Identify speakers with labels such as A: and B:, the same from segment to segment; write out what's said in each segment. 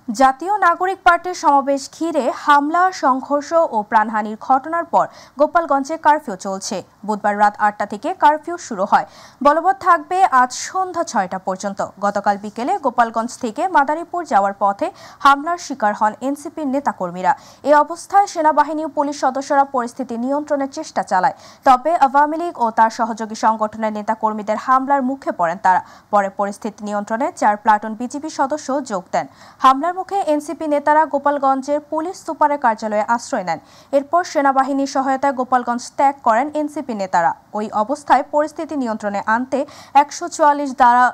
A: জাতীয় নাগরিক পার্টির সমাবেশ ঘিরে হামলা, সংঘর্ষ ও প্রাণহানির ঘটনার পর গোপালগঞ্জে কারফিউ চলছে। বুধবার রাত ৮টা থেকে কারফিউ শুরু হয়, বলবৎ থাকবে আজ সন্ধ্যা ৬টা পর্যন্ত। গতকাল বিকেলে গোপালগঞ্জ থেকে মাদারীপুর যাওয়ার পথে হামলার শিকার হন এনসিপির নেতাকর্মীরা। এ অবস্থায় সেনাবাহিনী ও পুলিশ সদস্যরা পরিস্থিতি নিয়ন্ত্রণের চেষ্টা চালায়। তবে আওয়ামী লীগ ও তার সহযোগী সংগঠনের নেতাকর্মীদের হামলার মুখে পড়েন তারা। পরে পরিস্থিতি নিয়ন্ত্রণে ৪ প্লাটুন বিজিবি সদস্য যোগ দেন। হামলার মুখে এনসিপি নেতারা গোপালগঞ্জের পুলিশ সুপারের কার্যালয়ে আশ্রয় নেন। এরপর সেনাবাহিনীর সহায়তায় গোপালগঞ্জ ত্যাগ করেন এনসিপি নেতারা। ওই অবস্থায় পরিস্থিতি নিয়ন্ত্রণে আনতে ১৪৪ ধারা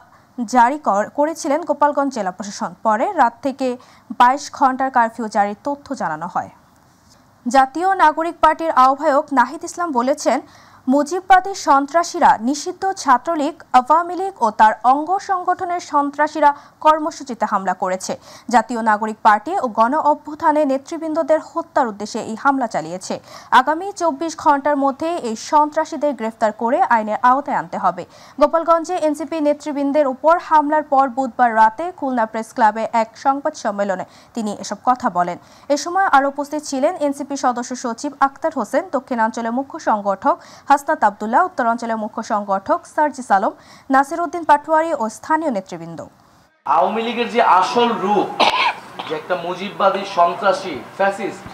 A: জারি করেছিলেন গোপালগঞ্জ জেলা প্রশাসন। পরে রাত থেকে ২২ ঘন্টার কারফিউ জারির তথ্য জানানো হয়। জাতীয় নাগরিক পার্টির আহ্বায়ক নাহিদ ইসলাম বলেছেন, মুজিববাদী সন্ত্রাসীরা নিষিদ্ধ ছাত্রলীগ, আওয়ামী লীগ ও তার অঙ্গ সংগঠনের সন্ত্রাসীরা কর্মসূচিতে হামলা করেছে। জাতীয় নাগরিক পার্টি ও গণ অভ্যুত্থানে নেতৃবৃন্দদের হত্যার উদ্দেশ্যে এই হামলা চালিয়েছে। আগামী ২৪ ঘন্টার মধ্যে এই সন্ত্রাসীদের গ্রেফতার করে আইনের আওতায় আনতে হবে। গোপালগঞ্জে এনসিপি নেতৃবৃন্দের উপর হামলার পর বুধবার রাতে খুলনা প্রেস ক্লাবে এক সংবাদ সম্মেলনে তিনি এসব কথা বলেন। এ সময় আরও উপস্থিত ছিলেন এনসিপি সদস্য সচিব আক্তার হোসেন, দক্ষিণাঞ্চলের মুখ্য সংগঠক হাসনাত আব্দুল্লাহ, উত্তরাঞ্চলের মুখ্য সংগঠক সার্জিস আলম, নাসির উদ্দিন পাটোয়ারি ও স্থানীয় নেতৃবৃন্দ।
B: আওয়ামী লীগের যে আসল রূপ, যে একটা মুজিববাদী সন্ত্রাসী ফ্যাসিস্ট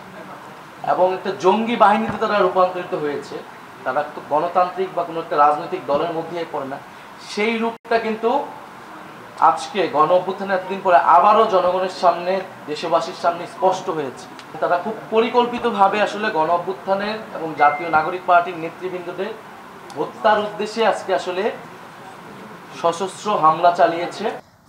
B: এবং একটা জঙ্গি বাহিনীতে তারা রূপান্তরিত হয়েছে, তারা তো গণতান্ত্রিক বা কোনো একটা রাজনৈতিক দলের মধ্যেই পড়ে না, সেই রূপটা কিন্তু আজকে গণ অভ্যুত্থানের এতদিন পরে আবারও জনগণের সামনে, দেশবাসীর সামনে স্পষ্ট হয়েছে। তারা খুব পরিকল্পিতভাবে আসলে গণ অভ্যুত্থানের এবং জাতীয় নাগরিক পার্টির নেতৃবৃন্দদের হত্যার উদ্দেশ্যে আজকে আসলে সশস্ত্র হামলা চালিয়েছে।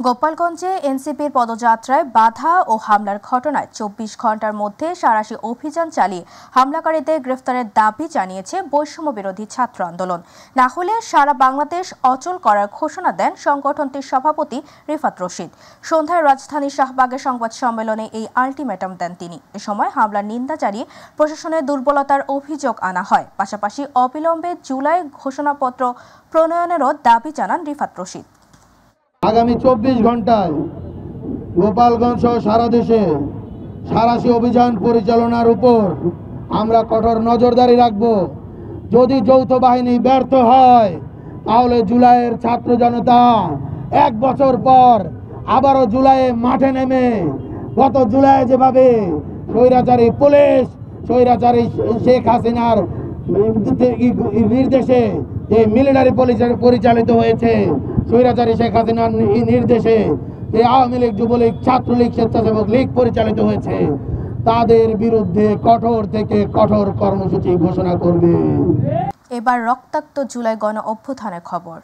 A: গোপালগঞ্জে এনসিপির পদযাত্রায় বাধা ও হামলার ঘটনায় ২৪ ঘন্টার মধ্যে সাঁড়াশি অভিযান চালিয়ে হামলাকারীদের গ্রেফতারের দাবি জানিয়েছে বৈষম্য বিরোধী ছাত্র আন্দোলন। না হলে সারা বাংলাদেশ অচল করার ঘোষণা দেন সংগঠনটির সভাপতি রিফাত রশিদ। সন্ধ্যায় রাজধানীর শাহবাগে সংবাদ সম্মেলনে এই আলটিমেটাম দেন তিনি। এ সময় হামলার নিন্দা জানিয়ে প্রশাসনের দুর্বলতার অভিযোগ আনা হয়। পাশাপাশি অবিলম্বে জুলাই ঘোষণাপত্র প্রণয়নেরও দাবি জানান রিফাত রশিদ।
C: আগামী ২৪ ঘন্টায় গোপালগঞ্জ সহ সারা দেশে সাঁড়াশি অভিযান পরিচালনার উপর আমরা কঠোর নজরদারি রাখব। যদি যৌথ বাহিনী ব্যর্থ হয় তাহলে জুলাইয়ের ছাত্র জনতা ১ বছর পর আবারও জুলাইয়ে মাঠে নেমে গত জুলাই যেভাবে স্বৈরাচারী পুলিশ, স্বৈরাচারী শেখ হাসিনার নির্দেশে যে মিলিটারি পরিচালিত হয়েছে, স্বৈরাচারী শেখ হাসিনার নির্দেশে যে আওয়ামী লীগ, যুবলীগ, ছাত্রলীগ, স্বেচ্ছাসেবক লীগ পরিচালিত হয়েছে, তাদের বিরুদ্ধে কঠোর থেকে কঠোর কর্মসূচি ঘোষণা করবে।
A: এবার রক্তাক্ত জুলাই গণ অভ্যুত্থানের খবর।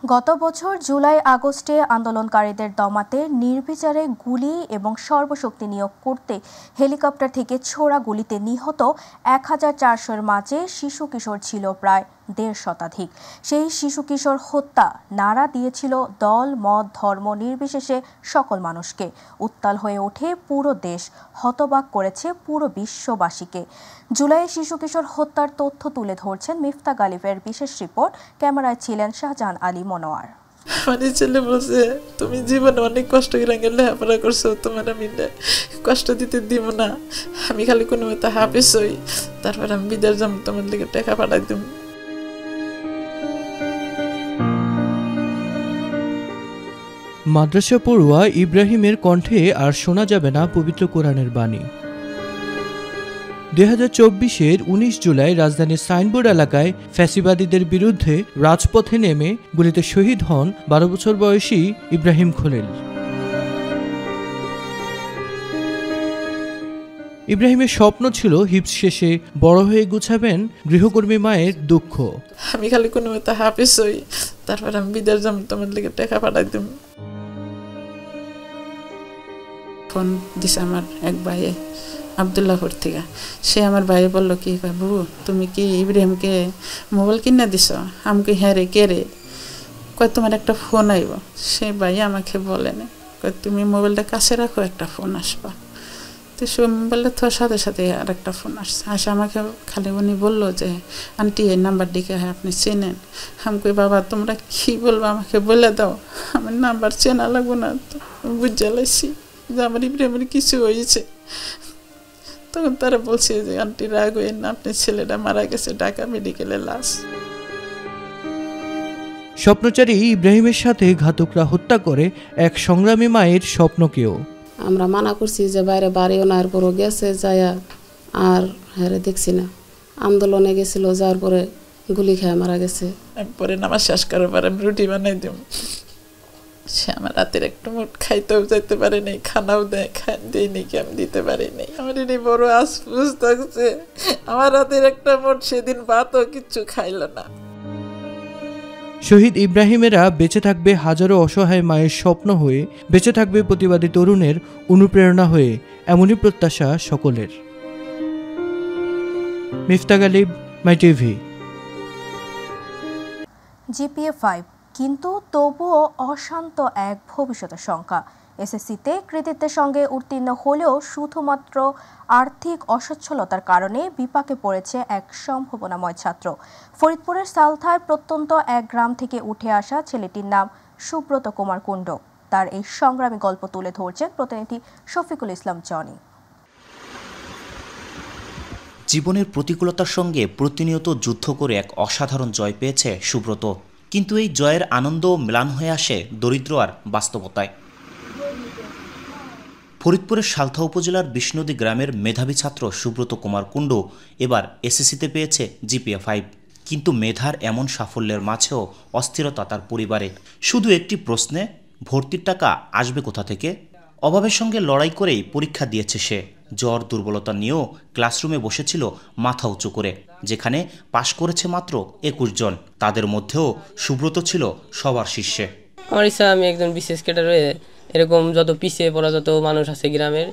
A: গত বছর জুলাই আগস্টে আন্দোলনকারীদের দমাতে নির্বিচারে গুলি এবং সর্বশক্তি নিয়োগ করতে হেলিকপ্টার থেকে ছোড়া গুলিতে নিহত ১,৪০০-এর মাঝে শিশু কিশোর ছিল প্রায় ১৫০ শতাধিক। সেই শিশু কিশোর হত্যা নাড়া দিয়েছিল দল, মত, ধর্ম নির্বিশেষে সকল মানুষকে। উত্তাল হয়ে ওঠে পুরো দেশ, হতবাক করেছে পুরো বিশ্ববাসীকে। জুলাইয়ে শিশু কিশোর হত্যার তথ্য তুলে ধরছেন মিফতা গালিবের বিশেষ রিপোর্ট। ক্যামেরায় ছিলেন শাহজাহান আলী মনোয়ার।
D: আমার ছেলে বলছে, তুমি জীবনে অনেক কষ্ট করে লেখাপড়া করছো, তোমার আমি কষ্ট দিতে দিব না, আমি খালি কোনো মতো হাফেজ হই, তারপর আমি বিদেশ যাম, তোমার দিকে টাকা পাঠাই দিব।
E: মাদ্রাসা পড়ুয়া ইব্রাহিমের কণ্ঠে আর শোনা যাবে না পবিত্র কোরআনের বাণী। ২০২৪-এর ১৯ জুলাই রাজধানীর সাইনবোর্ড এলাকায় ফ্যাসিবাদীদের বিরুদ্ধে রাজপথে নেমে গুলিতে শহীদ হন ১২ বছর বয়সী ইব্রাহিম খলিল। ইব্রাহিমের স্বপ্ন ছিল হিপস শেষে বড় হয়ে গুছাবেন গৃহকর্মী মায়ের দুঃখ।
D: আমি খালি কোনো মতো হাফেজ হই, তারপর আমি বিদেশ যাম, তোমার দিকে টাকা পাঠাই দিব। ফোন দিছে আমার এক ভাইয়ে আবদুল্লাহপুর থেকে। সে আমার ভাই বললো, কি বাবু তুমি কি ইব্রাহিমকে মোবাইল কিনে দিছ? আমাকে হ্যাঁ রে, কে রে? কয় তোমার একটা ফোন আইব। সে ভাই আমাকে বলে না, কয় তুমি মোবাইলটা কাছে রাখো, একটা ফোন আসবা। তো মোবাইলটা থাকার সাথে সাথে আর একটা ফোন আসছে, আসে আমাকে খালি উনি বললো যে আন্টি এই নাম্বার দিকে আপনি চেনেন? আমি কই বাবা তোমরা কি বলবো আমাকে বলে দাও, আমার নাম্বার চেনা লাগবো না। তো বুঝে লাইছি যে আমার ইব্রাহিমের কিছু হয়েছে। তখন তারা বলছে যে আন্টি রাগ হইেন না, আপনার ছেলেটা মারা গেছে, ঢাকা মেডিকেলে লাশ।
E: স্বপ্নচারী ইব্রাহিমের সাথে ঘাতকরা হত্যা করে এক সংগ্রামী মায়ের স্বপ্নকেও।
F: আমরা মানা করছি যে বাইরে বাড়িও না, এরপরও গেছে যায়া আর হেরে দেখছি না। আন্দোলনে গেছিল, যাওয়ার পরে গুলি খেয়ে মারা গেছে।
D: পরে নামাজ শেষ করার পর আমি রুটি বানাই দিব, সে আমার রাতের একটা মুঠ খাইতেও যাইতে পারে নাই, খানাও দেয় নাকি আমি দিতে পারি নাই। আমার এনে বড় আফসোস থাকছে, আমার রাতের একটা মুঠ সেদিন ভাতও কিচ্ছু খাইল না।
E: শহীদ ইব্রাহিমেরা বেঁচে থাকবে হাজারো অসহায় মায়ের স্বপ্ন হয়ে, বেঁচে থাকবে প্রতিবাদী তরুণের অনুপ্রেরণা হয়ে, এমনই প্রত্যাশা সকলের। মিফতা গালিব, মাই টিভি।
A: জিপিএ 5 কিন্তু তবুও অশান্ত এক ভবিষ্যতের শঙ্কা। এসএসসিতে কৃতিত্বের সঙ্গে উত্তীর্ণ হলেও শুধুমাত্র আর্থিক অসচ্ছলতার কারণে বিপাকে পড়েছে এক সম্ভাবনাময় ছাত্র। ফরিদপুরের সালথার প্রত্যন্ত এক গ্রাম থেকে উঠে আসা ছেলেটির নাম সুব্রত কুমার কুণ্ড। তার এই সংগ্রামী গল্প তুলে ধরছেন প্রতিনিধি শফিকুল ইসলাম জনি।
G: জীবনের প্রতিকূলতার সঙ্গে প্রতিনিয়ত যুদ্ধ করে এক অসাধারণ জয় পেয়েছে সুব্রত, কিন্তু এই জয়ের আনন্দ ম্লান হয়ে আসে দরিদ্র আর বাস্তবতায়। ফরিদপুরের সালথা উপজেলার বিষ্ণুদী গ্রামের মেধাবী ছাত্র সুব্রত কুমার কুণ্ড এবার এসএসসিতে পেয়েছে জিপিএ 5, কিন্তু মেধার এমন সাফল্যের মাঝেও অস্থিরতা তার পরিবারে। শুধু একটি প্রশ্নে, ভর্তির টাকা আসবে কোথা থেকে? অভাবের সঙ্গে লড়াই করেই পরীক্ষা দিয়েছে সে। জ্বর দুর্বলতা নিয়েও ক্লাসরুমে বসেছিল মাথা উঁচু করে, যেখানে পাশ করেছে মাত্র 21 জন। তাদের মধ্যেও সুব্রত ছিল সবার শীর্ষে।
H: আমার ইচ্ছা আমি একজন বিশেষ ক্যাডার হয়ে এরকম যত পিছিয়ে পড়া যত মানুষ আছে গ্রামের,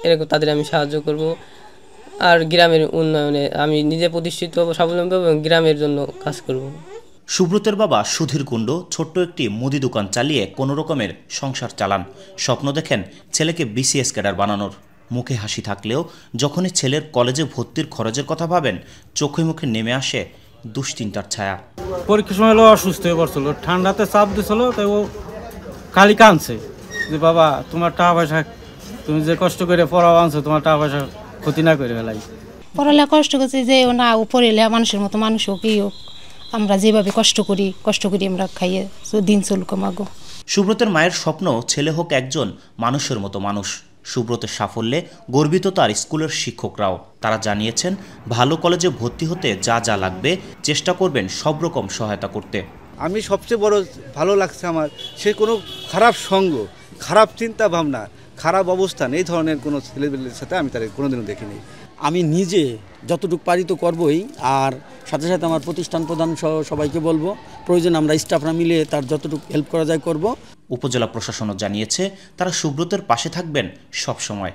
H: এরকম তাদের আমি সাহায্য করব, আর গ্রামের উন্নয়নে আমি নিজে প্রতিষ্ঠিত স্বাবলম্বী এবং গ্রামের জন্য কাজ করব।
G: সুব্রতের বাবা সুধীর কুণ্ড ছোট্ট একটি মুদি দোকান চালিয়ে কোনো রকমের সংসার চালান। স্বপ্ন দেখেন ছেলেকে বিসিএস ক্যাডার বানানোর। মুখে হাসি থাকলেও যখনই ছেলের কলেজে ভর্তির খরচের কথা ভাবেন, চোখে মুখে নেমে আসে দুশ্চিন্তার ছায়া।
I: পরীক্ষার সময় অসুস্থ হয়ে পড়ছিল, ঠান্ডাতে চাপ দিছিল, তাই ও খালি কাঁদছে যে বাবা তোমার টাকা পয়সা, তুমি যে কষ্ট করে পড়াও আনছো, তোমার টাকা পয়সা ক্ষতি না করে ফেলাই।
F: পড়ালে কষ্ট করছি যে না ও পড়লে মানুষের মতো মানুষ হোক, কি হোক, আমরা যেভাবে কষ্ট করি আমরা খাইয়ে দিন চলুক মাগো।
G: সুব্রতের মায়ের স্বপ্ন ছেলে হোক একজন মানুষের মতো মানুষ। সুব্রতের সাফল্যে গর্বিত তার স্কুলের শিক্ষকরাও। তারা জানিয়েছেন ভালো কলেজে ভর্তি হতে যা যা লাগবে চেষ্টা করবেন সব রকম সহায়তা করতে।
J: আমি সবচেয়ে বড় ভালো লাগছে আমার, সে কোনো খারাপ সঙ্গ, খারাপ চিন্তা ভাবনা, খারাপ অবস্থান, এই ধরনের কোনো ছেলেমেয়েদের সাথে আমি তাদের কোনোদিনও দেখিনি।
K: আমি নিজে যতটুকু পারি তো করবই, আর সাথে সাথে আমার প্রতিষ্ঠান প্রধান সহ সবাইকে বলবো, প্রয়োজন আমরা স্টাফরা মিলে তার যতটুকু হেল্প করা যায় করব।
G: উপজেলা প্রশাসনও জানিয়েছে তারা সুব্রতের পাশে থাকবেন সব সময়।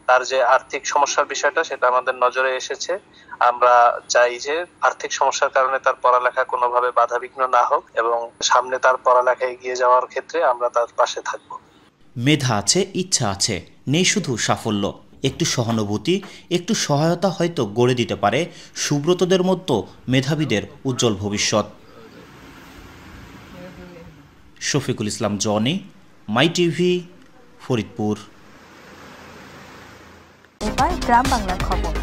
L: তার যে আর্থিক সমস্যার বিষয়টা সেটা আমাদের নজরে এসেছে। আমরা চাই যে আর্থিক সমস্যার কারণে তার পড়ালেখা কোনোভাবে বাধাবিঘ্ন না হোক এবং সামনে তার পড়ালেখা এগিয়ে যাওয়ার ক্ষেত্রে আমরা তার পাশে থাকব।
G: মেধা আছে, ইচ্ছা আছে, নেই শুধু সাফল্য। একটু সহানুভূতি, একটু সহায়তা হয়তো গড়ে দিতে পারে সুব্রতদের মতো মেধাবীদের উজ্জ্বল ভবিষ্যৎ। শফিকুল ইসলাম জনি, মাই টিভি, ফরিদপুর।
A: এবার গ্রাম বাংলার খবর।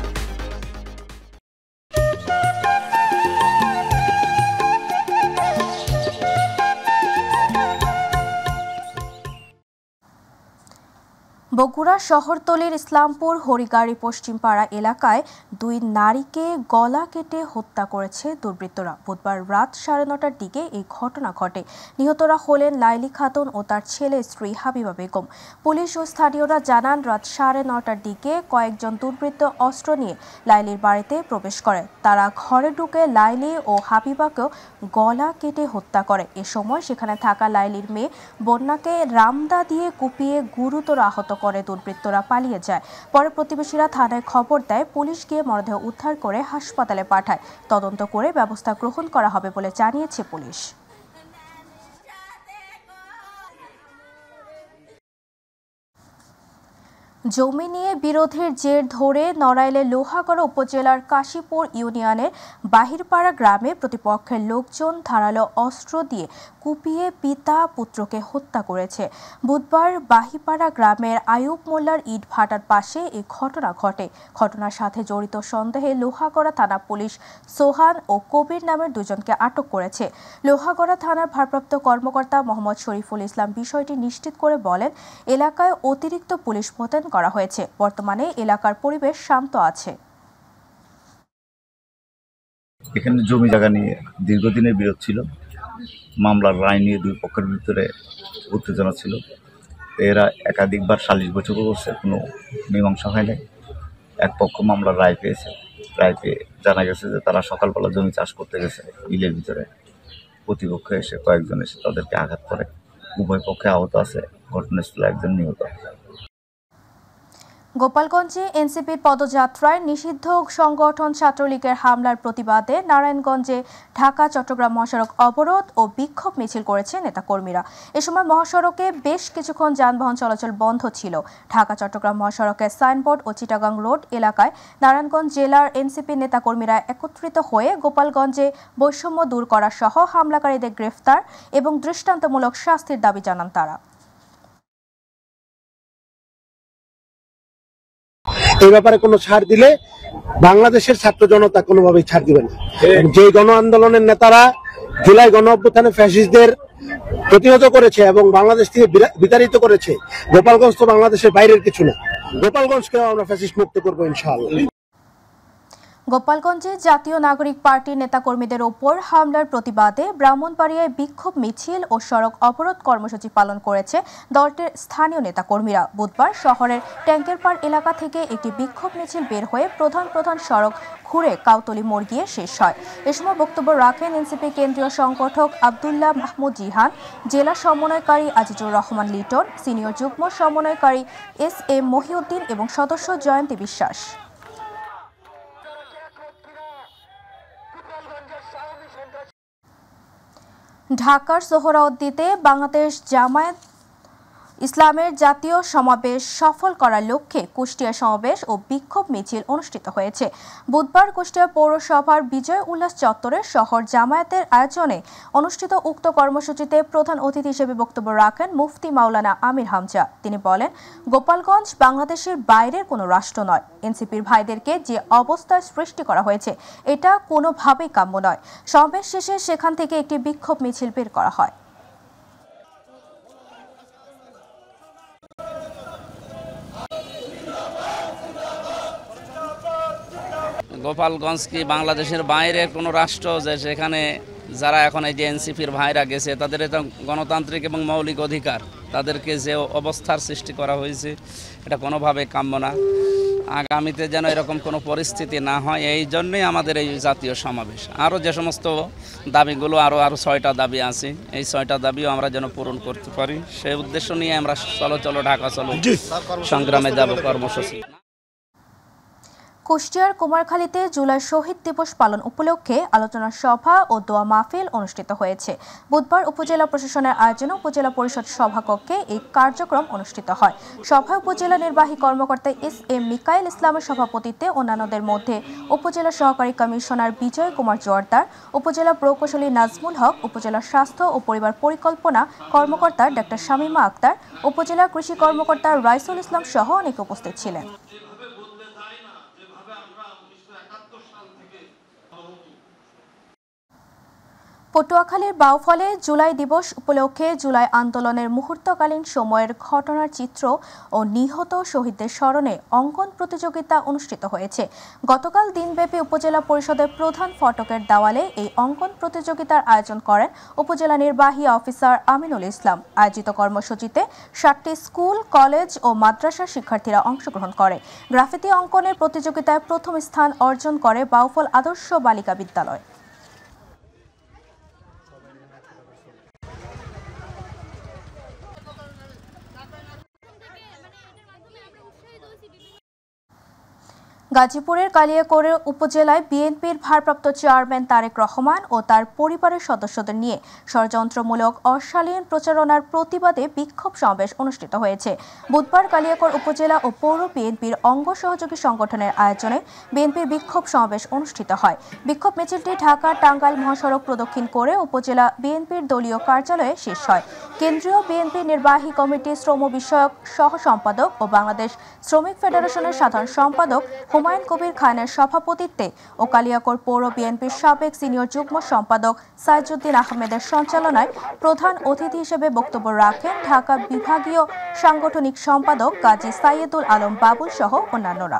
A: বগুড়া শহরতলির ইসলামপুর হরিগাড়ি পশ্চিমপাড়া এলাকায় 2 নারীকে গলা কেটে হত্যা করেছে দুর্বৃত্তরা। বুধবার রাত 9:30টার দিকে এই ঘটনা ঘটে। নিহতরা হলেন লাইলি খাতুন ও তার ছেলে স্ত্রী হাবিবা বেগম। পুলিশ ও স্থানীয়রা জানান রাত 9:30টার দিকে কয়েকজন দুর্বৃত্ত অস্ত্র নিয়ে লাইলির বাড়িতে প্রবেশ করে। তারা ঘরে ঢুকে লাইলি ও হাবিবাকেও গলা কেটে হত্যা করে। এ সময় সেখানে থাকা লাইলির মেয়ে বন্যাকে রামদা দিয়ে কুপিয়ে গুরুতর আহত করে দুর্বৃত্তরা পালিয়ে যায়। পরে প্রতিবেশীরা থানায় খবর দেয়। পুলিশ গিয়ে মরদেহ উদ্ধার করে হাসপাতালে পাঠায়। তদন্ত করে ব্যবস্থা গ্রহণ করা হবে বলে জানিয়েছে পুলিশ। জমি নিয়ে বিরোধের জের ধরে নড়াইলের লোহাগড়া উপজেলার কাশীপুর ইউনিয়নের বাহিরপাড়া গ্রামে প্রতিপক্ষের লোকজন ধারালো অস্ত্র দিয়ে কুপিয়ে পিতা পুত্রকে হত্যা করেছে। বুধবার বাহিরপাড়া গ্রামের আয়ুব মোল্লার ইট ভাটার পাশে এই ঘটনা ঘটে। ঘটনার সাথে জড়িত সন্দেহে লোহাগড়া থানা পুলিশ সোহান ও কবির নামের দুজনকে আটক করেছে। লোহাগড়া থানার ভারপ্রাপ্ত কর্মকর্তা মোহাম্মদ শরীফুল ইসলাম বিষয়টি নিশ্চিত করে বলেন, এলাকায় অতিরিক্ত পুলিশ মোতায়েন করা হয়েছে। বর্তমানে এলাকার পরিবেশ শান্ত আছে।
M: এখানে জমি জায়গা নিয়ে দীর্ঘদিনের বিরোধ ছিল। মামলার রায় নিয়ে দুই পক্ষের ভিতরে উত্তেজনা ছিল। এরা একাধিকবার সালিশ বৈঠক করছে, কোনো মীমাংসা হয় নাই। এক পক্ষ মামলার রায় পেয়েছে। রায় পেয়ে জানা গেছে যে তারা সকালবেলা জমি চাষ করতে গেছে বিলের ভিতরে। প্রতিপক্ষ এসে কয়েকজন এসে তাদেরকে আঘাত করে। উভয় পক্ষে আহত আছে, ঘটনাস্থলে একজন নিহত।
A: গোপালগঞ্জে এনসিপির পদযাত্রায় নিষিদ্ধ সংগঠন ছাত্রলীগের হামলার প্রতিবাদে নারায়ণগঞ্জে ঢাকা চট্টগ্রাম মহাসড়ক অবরোধ ও বিক্ষোভ মিছিল করেছে নেতাকর্মীরা। এ সময় মহাসড়কে বেশ কিছুক্ষণ যানবাহন চলাচল বন্ধ ছিল। ঢাকা চট্টগ্রাম মহাসড়কের সাইনবোর্ড ও চিটাগাং রোড এলাকায় নারায়ণগঞ্জ জেলার এনসিপির নেতাকর্মীরা একত্রিত হয়ে গোপালগঞ্জে বৈষম্য দূর করা সহ হামলাকারীদের গ্রেফতার এবং দৃষ্টান্তমূলক শাস্তির দাবি জানান তারা।
N: এই ব্যাপারে কোনো ছাড় দিলে বাংলাদেশের ছাত্র জনতা কোনোভাবেই ছাড় দিবে না। যে গণ আন্দোলনের নেতারা জুলাই গণ অভ্যুত্থানে ফ্যাসিস্টদের প্রতিহত করেছে এবং বাংলাদেশ থেকে বিতাড়িত করেছে, গোপালগঞ্জ তো বাংলাদেশের বাইরের কিছু না। গোপালগঞ্জকেও আমরা ফ্যাসিস্ট মুক্ত করবো ইনশাআল্লাহ।
A: গোপালগঞ্জে জাতীয় নাগরিক পার্টির নেতাকর্মীদের ওপর হামলার প্রতিবাদে ব্রাহ্মণবাড়িয়ায় বিক্ষোভ মিছিল ও সড়ক অবরোধ কর্মসূচি পালন করেছে দলটির স্থানীয় নেতাকর্মীরা। বুধবার শহরের ট্যাঙ্কেরপাড় এলাকা থেকে একটি বিক্ষোভ মিছিল বের হয়ে প্রধান সড়ক ঘুরে কাউতলি মোড় গিয়ে শেষ হয়। এ সময় বক্তব্য রাখেন এনসিপি কেন্দ্রীয় সংগঠক আব্দুল্লাহ মাহমুদ জিহান, জেলা সমন্বয়কারী আজিজুর রহমান লিটন, সিনিয়র যুগ্ম সমন্বয়কারী SM মহিউদ্দিন এবং সদস্য জয়ন্তী বিশ্বাস। ঢাকার সোহরাওয়ার্দীতে বাংলাদেশ জামায়াত ইসলামের জাতীয় সমাবেশ সফল করার লক্ষ্যে কুষ্টিয়া সমাবেশ ও বিক্ষোভ মিছিল অনুষ্ঠিত হয়েছে। বুধবার কুষ্টিয়া পৌরসভার বিজয় উল্লাস চত্বরে শহর জামায়াতের আয়োজনে অনুষ্ঠিত উক্ত কর্মসূচিতে প্রধান অতিথি হিসেবে বক্তব্য রাখেন মুফতি মাওলানা আমির হামজা। তিনি বলেন, গোপালগঞ্জ বাংলাদেশের বাইরের কোনো রাষ্ট্র নয়। এনসিপির ভাইদেরকে যে অবস্থার সৃষ্টি করা হয়েছে এটা কোনোভাবেই কাম্য নয়। সমাবেশ শেষে সেখান থেকে একটি বিক্ষোভ মিছিল বের করা হয়।
O: গোপালগঞ্জ কি বাংলাদেশের বাইরে কোনো রাষ্ট্র যে সেখানে যারা এখন এই যে এনসিপির ভাইরা গেছে তাদের এটা গণতান্ত্রিক এবং মৌলিক অধিকার, তাদেরকে যে অবস্থার সৃষ্টি করা হয়েছে এটা কোনোভাবে কাম্য না। আগামীতে যেন এরকম কোনো পরিস্থিতি না হয় এই জন্যই আমাদের এই জাতীয় সমাবেশ। আরও যে সমস্ত দাবিগুলো আরও 6টা দাবি আছে, এই 6টা দাবিও আমরা যেন পূরণ করতে পারি সেই উদ্দেশ্য নিয়ে আমরা চলো ঢাকা চলো সংগ্রামে যাব কর্মসূচি।
A: কুষ্টিয়ার কুমারখালীতে জুলাই শহীদ দিবস পালন উপলক্ষে আলোচনা সভা ও দোয়া মাহফিল অনুষ্ঠিত হয়েছে। বুধবার উপজেলা প্রশাসনের আয়োজনে উপজেলা পরিষদ সভাকক্ষে এই কার্যক্রম অনুষ্ঠিত হয়। সভায় উপজেলা নির্বাহী কর্মকর্তা SM মিকাইল ইসলামের সভাপতিত্বে অন্যান্যদের মধ্যে উপজেলা সহকারী কমিশনার বিজয় কুমার জোয়ারদার, উপজেলা প্রকৌশলী নাজমুল হক, উপজেলা স্বাস্থ্য ও পরিবার পরিকল্পনা কর্মকর্তা ডাক্তার শামীমা আক্তার, উপজেলা কৃষি কর্মকর্তা রাইসুল ইসলাম সহ অনেকে উপস্থিত ছিলেন। পটুয়াখালীর বাউফলে জুলাই দিবস উপলক্ষে জুলাই আন্দোলনের মুহূর্তকালীন সময়ের ঘটনার চিত্র ও নিহত শহীদদের স্মরণে অঙ্কন প্রতিযোগিতা অনুষ্ঠিত হয়েছে। গতকাল দিনব্যাপী উপজেলা পরিষদের প্রধান ফটকের দেওয়ালে এই অঙ্কন প্রতিযোগিতার আয়োজন করেন উপজেলা নির্বাহী অফিসার আমিনুল ইসলাম। আয়োজিত কর্মসূচিতে 7টি স্কুল, কলেজ ও মাদ্রাসার শিক্ষার্থীরা অংশগ্রহণ করে। গ্রাফিতি অঙ্কনের প্রতিযোগিতায় প্রথম স্থান অর্জন করে বাউফল আদর্শ বালিকা বিদ্যালয়। গাজীপুরের কালিয়াকৈর উপজেলায় বিএনপির ভারপ্রাপ্ত চেয়ারম্যান তারেক রহমান ও তার পরিবারের সদস্যদের নিয়ে ষড়যন্ত্রমূলক অশালীন প্রচারণার প্রতিবাদে বিক্ষোভ সমাবেশ অনুষ্ঠিত হয়েছে। বুধবার কালিয়াকৈর উপজেলা ও পৌর বিএনপির অঙ্গ সহযোগী সংগঠনের আয়োজনে বিএনপির বিক্ষোভ সমাবেশ অনুষ্ঠিত হয়। বিক্ষোভ মিছিলটি ঢাকা টাঙ্গাইল মহাসড়ক প্রদক্ষিণ করে উপজেলা বিএনপির দলীয় কার্যালয়ে শেষ হয়। কেন্দ্রীয় বিএনপি নির্বাহী কমিটি শ্রম বিষয়ক সহ সম্পাদক ও বাংলাদেশ শ্রমিক ফেডারেশনের সাধারণ সম্পাদক হুমায়ুন কবির খানের সভাপতিত্বে ও কালিয়াকৈর পৌর বিএনপির সাবেক সিনিয়র যুগ্ম সম্পাদক সাইজুদ্দিন আহমেদের সঞ্চালনায় প্রধান অতিথি হিসেবে বক্তব্য রাখেন ঢাকা বিভাগীয় সাংগঠনিক সম্পাদক কাজী সাইয়েদুল আলম বাবুল সহ অন্যান্যরা।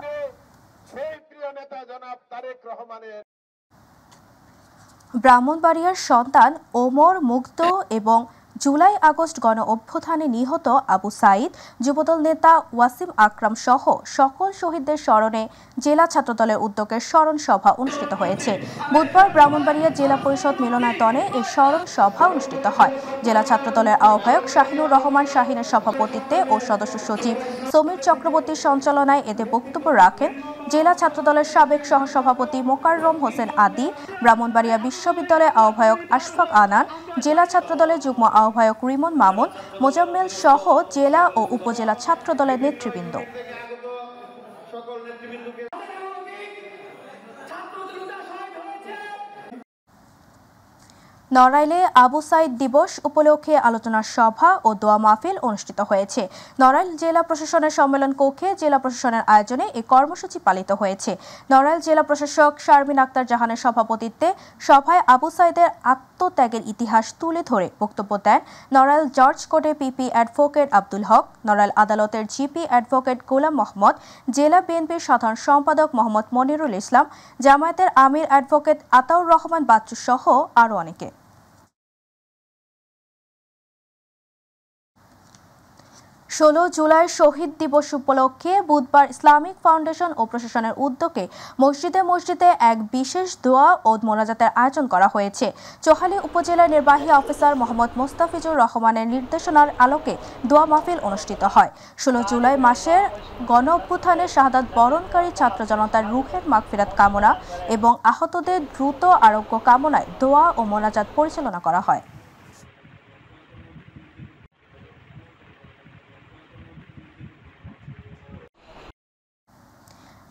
A: ব্রাহ্মণবাড়িয়ার সন্তান ওমর মুগ্ধ এবং জুলাই আগস্ট গণ অভ্যুত্থানে নিহত আবু সাইদ, যুবদল নেতা ওয়াসিম আকরাম সহ সকল শহীদদের স্মরণে জেলা ছাত্রদলের উদ্যোগে স্মরণ সভা অনুষ্ঠিত হয়েছে। বুধবার ব্রাহ্মণবাড়িয়া জেলা পরিষদ মিলনায়তনে এই স্মরণ সভা অনুষ্ঠিত হয়। জেলা ছাত্রদলের আহ্বায়ক শাহিনুর রহমান শাহিনের সভাপতিত্বে ও সদস্য সচিব সমীর চক্রবর্তীর সঞ্চালনায় এতে বক্তব্য রাখেন জেলা ছাত্রদলের সাবেক সহসভাপতি মোকাররম হোসেন আদি, ব্রাহ্মণবাড়িয়া বিশ্ববিদ্যালয়ের আহ্বায়ক আশফাক আনান, জেলা ছাত্রদলের যুগ্ম আহ্বায়ক রিমন মামুন, মোজাম্মেল সহ জেলা ও উপজেলা ছাত্রদলের নেতৃবৃন্দ। নড়াইলে আবু সাইদ দিবস উপলক্ষে আলোচনা সভা ও দোয়া মাহফিল অনুষ্ঠিত হয়েছে। নড়াইল জেলা প্রশাসনের সম্মেলন কক্ষে জেলা প্রশাসনের আয়োজনে এই কর্মসূচি পালিত হয়েছে। নড়াইল জেলা প্রশাসক শারমিন আক্তার জাহানের সভাপতিত্বে সভায় আবু সাইদের আত্মত্যাগের ইতিহাস তুলে ধরে বক্তব্য দেন নড়াইল জর্জ কোর্টে পিপি অ্যাডভোকেট আব্দুল হক, নড়াইল আদালতের জিপি অ্যাডভোকেট গোলাম মোহাম্মদ, জেলা বিএনপির সাধারণ সম্পাদক মোহাম্মদ মনিরুল ইসলাম, জামায়াতের আমির অ্যাডভোকেট আতাউর রহমান বাচ্চু সহ আরও অনেকে। 16 জুলাই শহীদ দিবস উপলক্ষে বুধবার ইসলামিক ফাউন্ডেশন ও প্রশাসনের উদ্যোগে মসজিদে মসজিদে এক বিশেষ দোয়া ও মোনাজাতের আয়োজন করা হয়েছে। চোহালী উপজেলা নির্বাহী অফিসার মোহাম্মদ মোস্তাফিজুর রহমানের নির্দেশনার আলোকে দোয়া মাহফিল অনুষ্ঠিত হয়। 16 জুলাই মাসের গণ অভ্যুত্থানে শাহাদাত বরণকারী ছাত্র জনতার রুহের মাগফিরাত কামনা এবং আহতদের দ্রুত আরোগ্য কামনায় দোয়া ও মোনাজাত পরিচালনা করা হয়।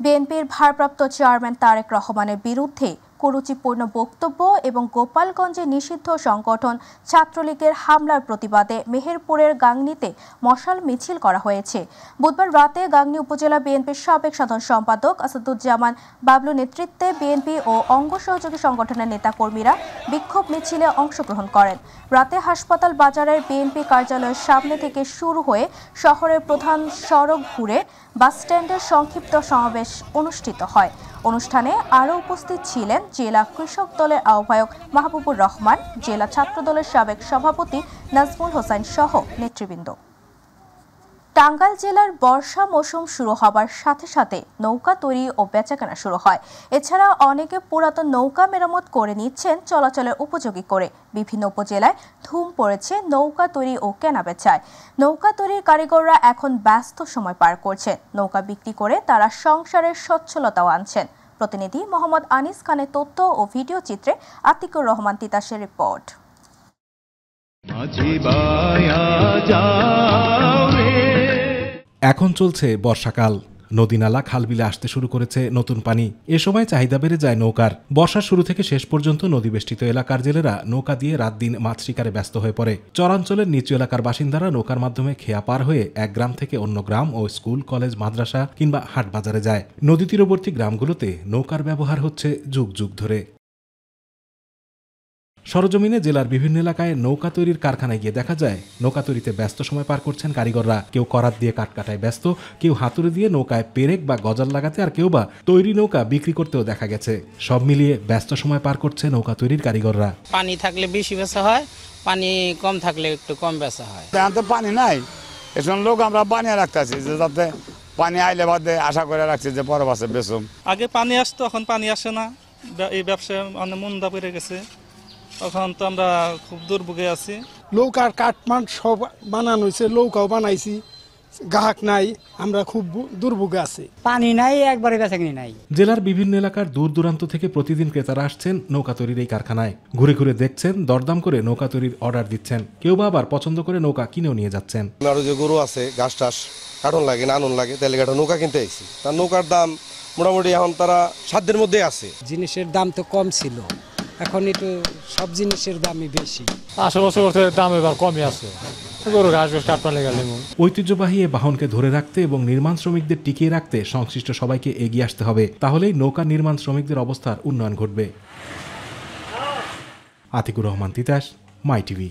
A: বিএনপির ভারপ্রাপ্ত চেয়ারম্যান তারেক রহমানের বিরুদ্ধে কুরুচিপূর্ণ বক্তব্য এবং গোপালগঞ্জে নিষিদ্ধ সংগঠন ছাত্রলীগের হামলার প্রতিবাদে মেহেরপুরের গাংনীতে মশাল মিছিল করা হয়েছে। বুধবার রাতে গাংনী উপজেলা বিএনপির সাবেক সাধারণ সম্পাদক আসাদুজ্জামান বাবলু নেতৃত্বে বিএনপি ও অঙ্গ সহযোগী সংগঠনের নেতাকর্মীরা বিক্ষোভ মিছিলে অংশগ্রহণ করেন। রাতে হাসপাতাল বাজারের বিএনপি কার্যালয়ের সামনে থেকে শুরু হয়ে শহরের প্রধান সড়ক ঘুরে বাসস্ট্যান্ডের সংক্ষিপ্ত সমাবেশ অনুষ্ঠিত হয়। অনুষ্ঠানে আরও উপস্থিত ছিলেন জেলা কৃষক দলের আহ্বায়ক মাহবুবুর রহমান, জেলা ছাত্র দলের সাবেক সভাপতি নাজমুল হোসেন সহ নেতৃবৃন্দ। টাঙ্গাইল জেলার বর্ষা মৌসুম শুরু হবার সাথে সাথে নৌকা তৈরি ও বেচাকেনা শুরু হয়। এছাড়া অনেকে পুরাতন নৌকা মেরামত করে নিচ্ছেন চলাচলের উপযোগী করে। বিভিন্ন উপজেলায় ধুম পড়েছে নৌকা তৈরি ও কেনা বেচায়। নৌকা তৈরির কারিগররা এখন ব্যস্ত সময় পার করছেন। নৌকা বিক্রি করে তারা সংসারের সচ্ছলতাও আনছেন। প্রতিনিধি মোহাম্মদ আনিস খানের তথ্য ও ভিডিও চিত্রে আতিকুর রহমান তিতাসের রিপোর্ট।
P: এখন চলছে বর্ষাকাল, নদী নালা খালবিলে আসতে শুরু করেছে নতুন পানি। এ সময় চাহিদা বেড়ে যায় নৌকার। বর্ষার শুরু থেকে শেষ পর্যন্ত নদীবেষ্টিত এলাকার জেলেরা নৌকা দিয়ে রাত দিন মাছ শিকারে ব্যস্ত হয়ে পড়ে। চরাঞ্চলের নিচু এলাকার বাসিন্দারা নৌকার মাধ্যমে খেয়া পার হয়ে এক গ্রাম থেকে অন্য গ্রাম ও স্কুল, কলেজ, মাদ্রাসা কিংবা হাট বাজারে যায়। নদী তীরবর্তী গ্রামগুলোতে নৌকার ব্যবহার হচ্ছে যুগ যুগ ধরে। সরজমিনে জেলার বিভিন্ন এলাকায় নৌকা তৈরির কারখানায় গিয়ে দেখা যায় নৌকা তৈরিতে ব্যস্ত সময় পার করছেন কারিগররা। কেউ করাত দিয়ে কাঠ কাটায় ব্যস্ত, কেউ হাতুড়ি দিয়ে নৌকায় পেরেক বা গজাল লাগাতে, আর কেউ বা তৈরি নৌকা বিক্রি করতেও দেখা গেছে। সব মিলিয়ে ব্যস্ত সময় পার করছে নৌকা তৈরির কারিগররা।
Q: পানি থাকলে বেশি বেচা হয়, পানি কম থাকলে একটু কম বেচা হয়।
R: তো পানি নাই, এসব লোক আমরা বানিয়ে রাখতেছি যে যাতে পানি আইলে বাদে আশা করে রাখছি যে পরে বাসে বেচুম।
S: আগে পানি আসতো, এখন পানি আসে না। এই ব্যবসা অনেক মন্দা পড়ে গেছে। এখন তো আমরা খুব দুর্ভোগে আছি।
T: নৌকার কাঠমান সব বানানো হয়েছে, নৌকাও বানাইছি, গ্রাহক নাই, আমরা খুব দুর্ভোগে আছি।
U: পানি নাই, একবারে বেচাকিনি নাই।
P: জেলার বিভিন্ন এলাকার দূর দূরান্ত থেকে প্রতিদিন ক্রেতারা আসছেন নৌকা তৈরির এই কারখানায়। ঘুরে ঘুরে দেখছেন, দরদাম করে নৌকা তৈরির অর্ডার দিচ্ছেন। কেউ বা আবার পছন্দ করে নৌকা কিনেও নিয়ে যাচ্ছেন।
V: আরো যে গরু আছে, ঘাস টাস কাটন লাগে, নানুন লাগে, তেলে কাটা নৌকা কিনতে আইছি। তার নৌকার দাম মোটামুটি এখন তারা সাধ্যের মধ্যে আছে।
U: জিনিসের দাম তো কম ছিল, এখন একটু সব জিনিসের দামই বেশি।
W: আসলে দাম এবার কমই আছে।
P: ঐতিহ্যবাহী এ বাহনকে ধরে রাখতে এবং নির্মাণ শ্রমিকদের টিকিয়ে রাখতে সংশ্লিষ্ট সবাইকে এগিয়ে আসতে হবে। তাহলেই নৌকা নির্মাণ শ্রমিকদের অবস্থার উন্নয়ন ঘটবে। আতিকুর রহমান তিতাস, মাই টিভি।